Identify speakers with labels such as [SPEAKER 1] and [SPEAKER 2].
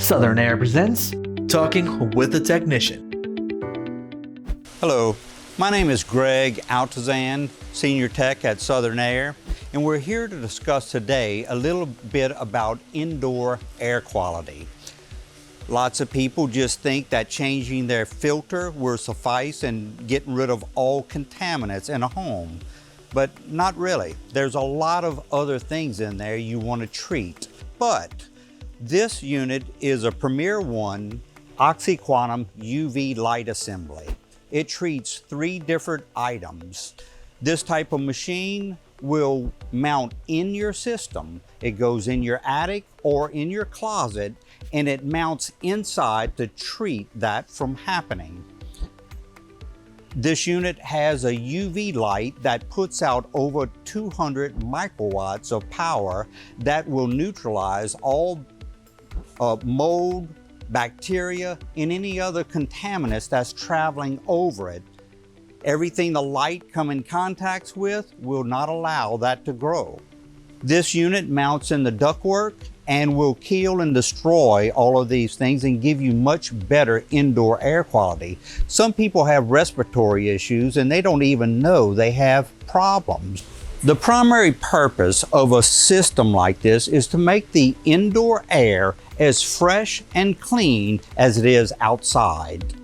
[SPEAKER 1] Southern Air presents Talking with a Technician.
[SPEAKER 2] Hello, my name is Greg Altazan, Senior Tech at Southern Air, and we're here to discuss today a little bit about indoor air quality. Lots of people just think that changing their filter will suffice and getting rid of all contaminants in a home, but not really. There's a lot of other things in there you want to treat, but this unit is a PREMIERone OxyQuantum UV light assembly. It treats 3 different items. This type of machine will mount in your system. It goes in your attic or in your closet, and it mounts inside to treat that from happening. This unit has a UV light that puts out over 200 microwatts of power that will neutralize all mold, bacteria, and any other contaminants that's traveling over it. Everything the light comes in contact with will not allow that to grow. This unit mounts in the ductwork and will kill and destroy all of these things and give you much better indoor air quality. Some people have respiratory issues and they don't even know they have problems. The primary purpose of a system like this is to make the indoor air as fresh and clean as it is outside.